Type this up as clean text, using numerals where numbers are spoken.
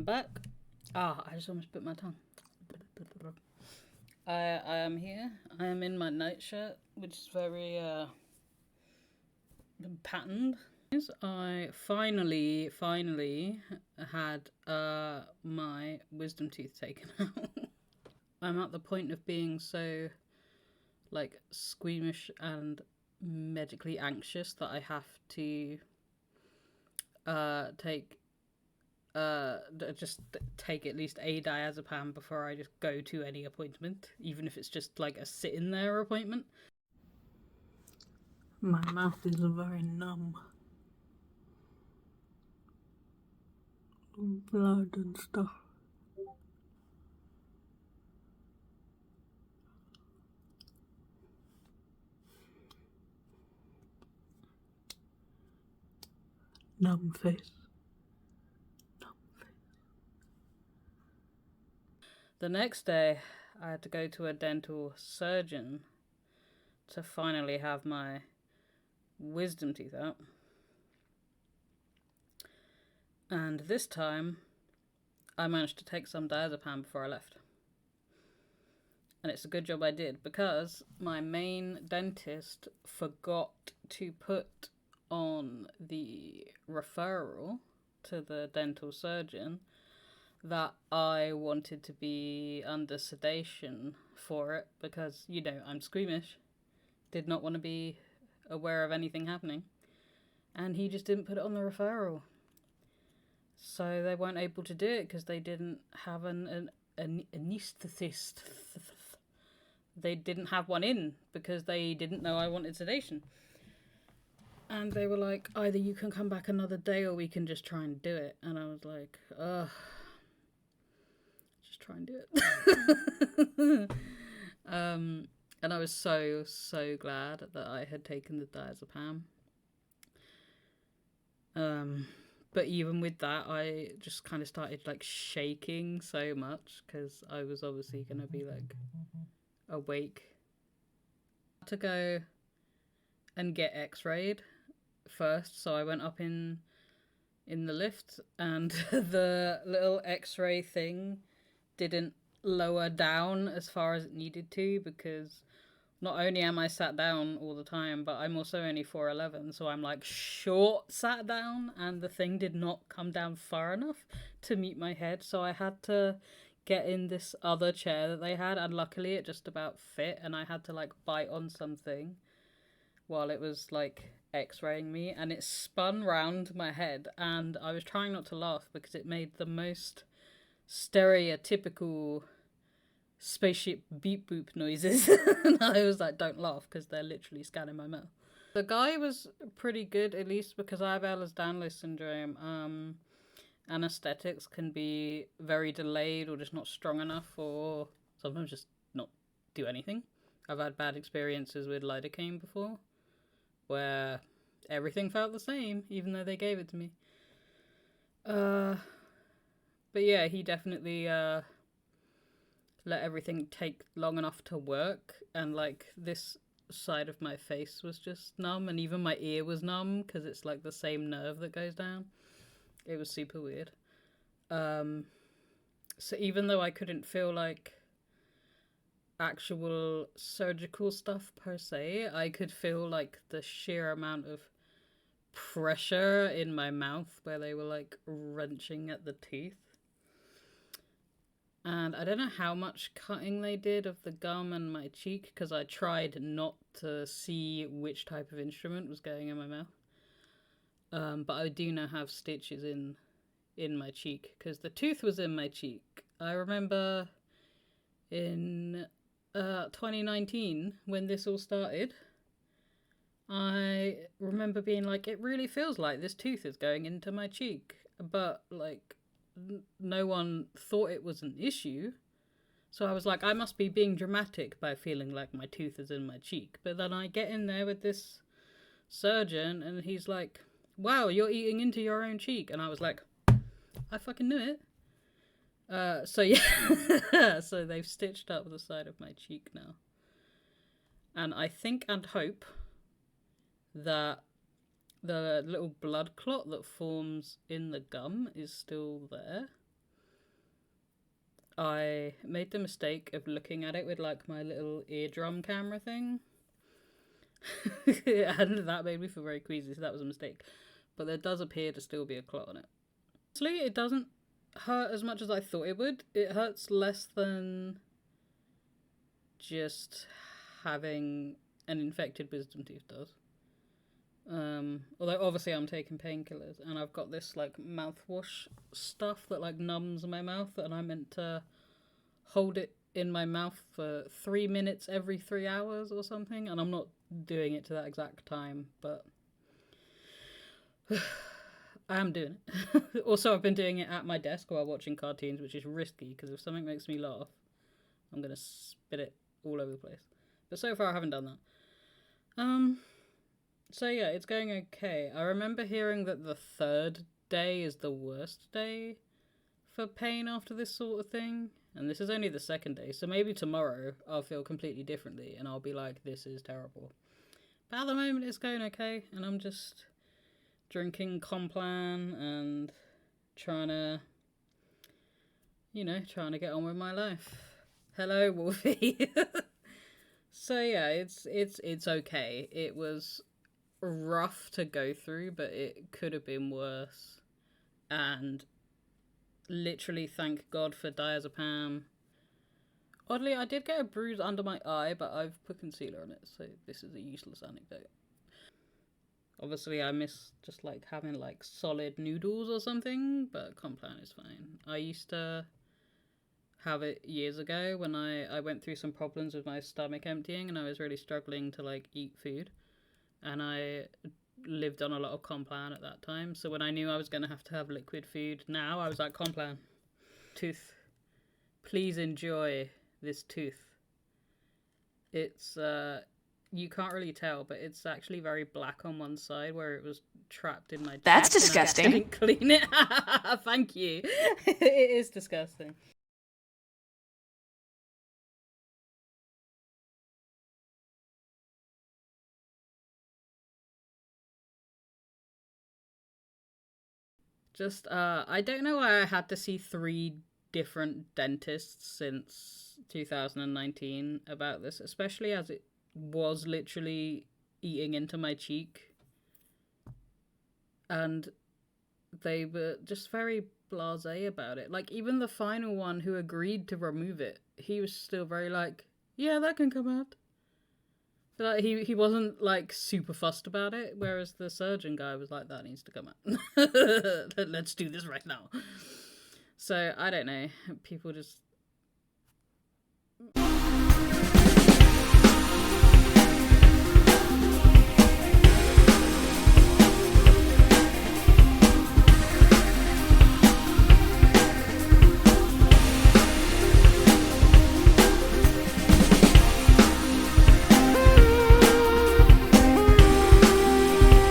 back. I just almost bit my tongue. I am here. I am in my nightshirt, which is very patterned. I finally had my wisdom tooth taken out. I'm at the point of being so like squeamish and medically anxious that I have to just take at least a diazepam before I just go to any appointment, even if it's just like a sit in there appointment. My mouth is very numb. Blood and stuff. Numb face. The next day, I had to go to a dental surgeon to finally have my wisdom teeth out. And this time, I managed to take some diazepam before I left. And it's a good job I did, because my main dentist forgot to put on the referral to the dental surgeon that I wanted to be under sedation for it, because, you know, I'm squeamish. Did not want to be aware of anything happening. And he just didn't put it on the referral. So they weren't able to do it because they didn't have an anesthetist. They didn't have one in because they didn't know I wanted sedation. And they were like, either you can come back another day or we can just try and do it. And I was like, just try and do it. And I was so glad that I had taken the diazepam. But even with that, I just kind of started like shaking so much because I was obviously going to be like awake. I had to go and get x-rayed first, so I went up in the lift, and the little x-ray thing didn't lower down as far as it needed to, because not only am I sat down all the time, but I'm also only 4'11", so I'm like short sat down, and the thing did not come down far enough to meet my head, so I had to get in this other chair that they had, and luckily it just about fit, and I had to like bite on something while it was like x-raying me, and it spun round my head, and I was trying not to laugh because it made the most stereotypical spaceship beep boop noises. And I was like, don't laugh, because they're literally scanning my mouth. The guy was pretty good, at least because I have Ehlers-Danlos syndrome. Anesthetics can be very delayed or just not strong enough, or sometimes just not do anything. I've had bad experiences with lidocaine before, where everything felt the same even though they gave it to me. But yeah, he definitely let everything take long enough to work, and like this side of my face was just numb, and even my ear was numb because it's like the same nerve that goes down. It was super weird. So even though I couldn't feel like actual surgical stuff per se, I could feel like the sheer amount of pressure in my mouth where they were like wrenching at the teeth. And I don't know how much cutting they did of the gum and my cheek, because I tried not to see which type of instrument was going in my mouth. But I do now have stitches in my cheek, because the tooth was in my cheek. I remember in 2019, when this all started, I remember being like, it really feels like this tooth is going into my cheek. But like, no one thought it was an issue, so I was like, I must be being dramatic by feeling like my tooth is in my cheek. But then I get in there with this surgeon, and he's like, wow, you're eating into your own cheek. And I was like, I fucking knew it. So yeah. So they've stitched up the side of my cheek now, and I think and hope that the little blood clot that forms in the gum is still there. I made the mistake of looking at it with like my little eardrum camera thing. And that made me feel very queasy, so that was a mistake. But there does appear to still be a clot on it. Honestly, it doesn't hurt as much as I thought it would. It hurts less than just having an infected wisdom tooth does. Although obviously I'm taking painkillers, and I've got this like mouthwash stuff that like numbs my mouth, and I'm meant to hold it in my mouth for 3 minutes every 3 hours or something, and I'm not doing it to that exact time, but I am doing it. Also, I've been doing it at my desk while watching cartoons, which is risky because if something makes me laugh, I'm gonna spit it all over the place. But so far I haven't done that. So yeah, it's going okay. I remember hearing that the third day is the worst day for pain after this sort of thing. And this is only the second day, so maybe tomorrow I'll feel completely differently and I'll be like, this is terrible. But at the moment it's going okay, and I'm just drinking Complan and trying to get on with my life. Hello, Wolfie. So yeah, it's okay. It was rough to go through, but it could have been worse. And literally thank God for diazepam. Oddly, I did get a bruise under my eye, but I've put concealer on it, so this is a useless anecdote. Obviously, I miss just like having like solid noodles or something, but Complan is fine. I used to have it years ago when I went through some problems with my stomach emptying and I was really struggling to like eat food, and I lived on a lot of Complan at that time, so when I knew I was going to have liquid food now, I was like, Complan. Tooth. Please enjoy this tooth. It's, you can't really tell, but it's actually very black on one side where it was trapped in my chest. That's disgusting. I didn't clean it. Thank you. It is disgusting. Just, I don't know why I had to see 3 different dentists since 2019 about this, especially as it was literally eating into my cheek. And they were just very blasé about it. Like, even the final one who agreed to remove it, he was still very like, yeah, that can come out. But like, he wasn't like super fussed about it, whereas the surgeon guy was like, that needs to come out. Let's do this right now. So I don't know. People just